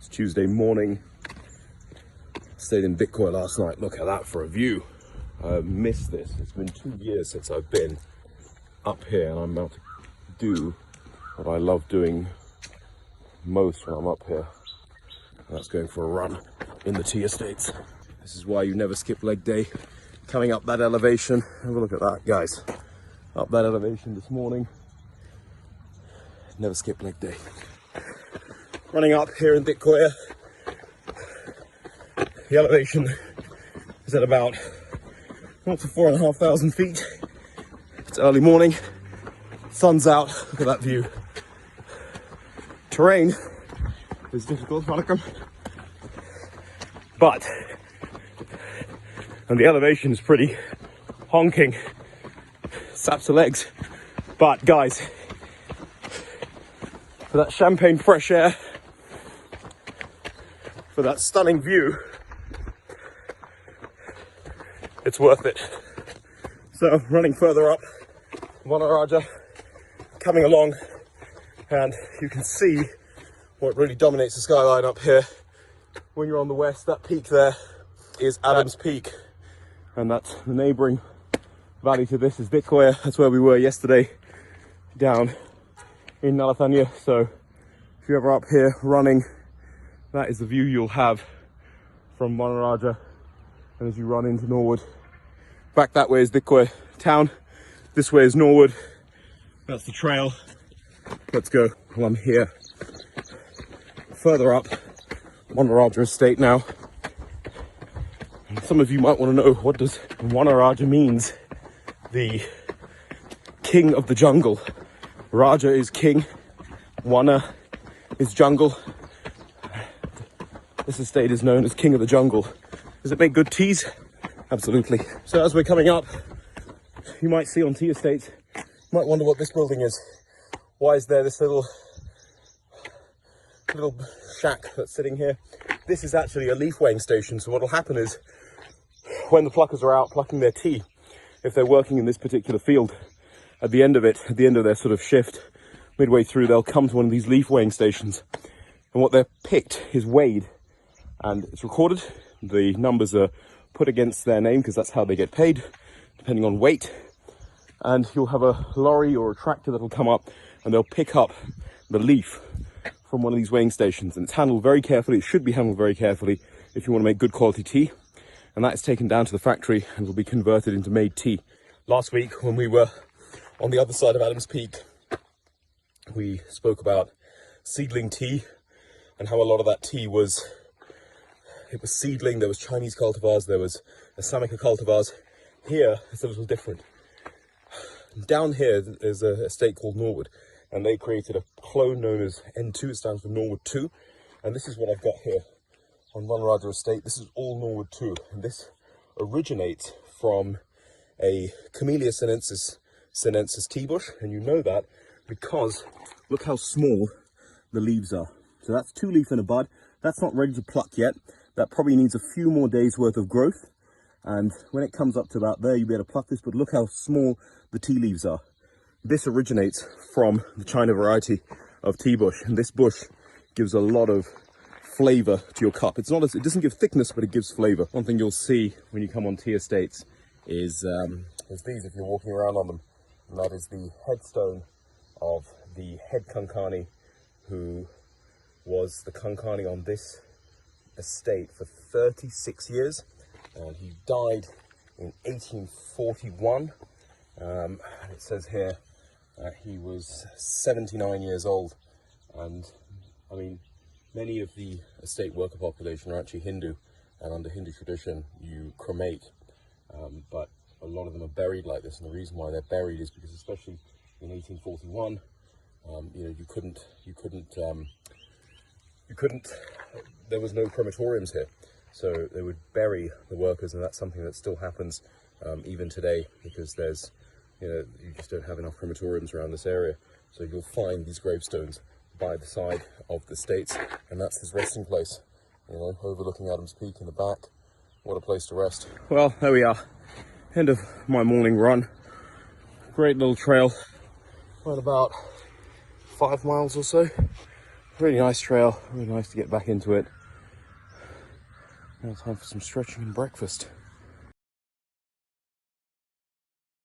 It's Tuesday morning. Stayed in Bitcoin last night. Look at that for a view. I missed this. It's been 2 years since I've been up here, and I'm about to do what I love doing most when I'm up here. And that's going for a run in the tea estates. This is why you never skip leg day. Coming up that elevation. Have a look at that, guys. Up that elevation this morning. Never skip leg day. Running up here in Bitcoin. The elevation is at about 4,500 feet. It's early morning. Sun's out. Look at that view. Terrain is difficult, Wanaraja. But, and the elevation is pretty honking. Saps the legs. But guys, for that champagne fresh air, for that stunning view, it's worth it. So running further up, Wanaraja, coming along, and you can see what really dominates the skyline up here. When you're on the west, that peak there is Adams Peak, and that's the neighboring valley to this is Bitcoin. That's where we were yesterday, down in Lankan. So if you're ever up here running, that is the view you'll have from Wanaraja. And as you run into Norwood, back that way is Bitcoin town, this way is Norwood. That's the trail. Let's go. Well, I'm here further up Wanaraja Estate now. And some of you might want to know, what does Wanaraja means? The king of the jungle. Raja is king, Wana is jungle. This estate is known as king of the jungle. Does it make good teas? Absolutely. So as we're coming up, you might see on tea estates, you might wonder what this building is. Why is there this little shack that's sitting here? This is actually a leaf weighing station. So what will happen is, when the pluckers are out plucking their tea, if they're working in this particular field, at the end of their sort of shift, midway through, they'll come to one of these leaf weighing stations. And what they're picked is weighed, and it's recorded. The numbers are put against their name because that's how they get paid, depending on weight. And you'll have a lorry or a tractor that'll come up and they'll pick up the leaf from one of these weighing stations. And it's handled very carefully. It should be handled very carefully if you want to make good quality tea. And that is taken down to the factory and will be converted into made tea. Last week, when we were on the other side of Adams Peak, we spoke about seedling tea and how a lot of that tea was seedling. There was Chinese cultivars, there was Assamica cultivars. Here, it's a little different. Down here is an estate called Norwood, and they created a clone known as N2. It stands for Norwood 2. And this is what I've got here on Wanaraja Estate. This is all Norwood 2, and this originates from a Camellia sinensis tea bush, and you know that because look how small the leaves are. So that's 2 leaves in a bud. That's not ready to pluck yet. That probably needs a few more days worth of growth, and when it comes up to about there, you'll be able to pluck this. But look how small the tea leaves are. This originates from the China variety of tea bush, and this bush gives a lot of flavor to your cup. It doesn't give thickness, but it gives flavor. One thing you'll see when you come on tea estates is these, if you're walking around on them, and that is the headstone of the head Kankani, who was the Kankani on this estate for 36 years, and he died in 1841. And it says here he was 79 years old. And I mean, many of the estate worker population are actually Hindu, and under Hindu tradition you cremate, but a lot of them are buried like this. And the reason why they're buried is because, especially in 1841, you know, you couldn't there was no crematoriums here, so they would bury the workers, and that's something that still happens even today, because there's, you know, you just don't have enough crematoriums around this area. So you'll find these gravestones by the side of the estates, and that's his resting place, you know, overlooking Adams Peak in the back. What a place to rest. Well, there we are, end of my morning run. Great little trail, right about 5 miles or so Really nice trail, really nice to get back into it. Now time for some stretching and breakfast.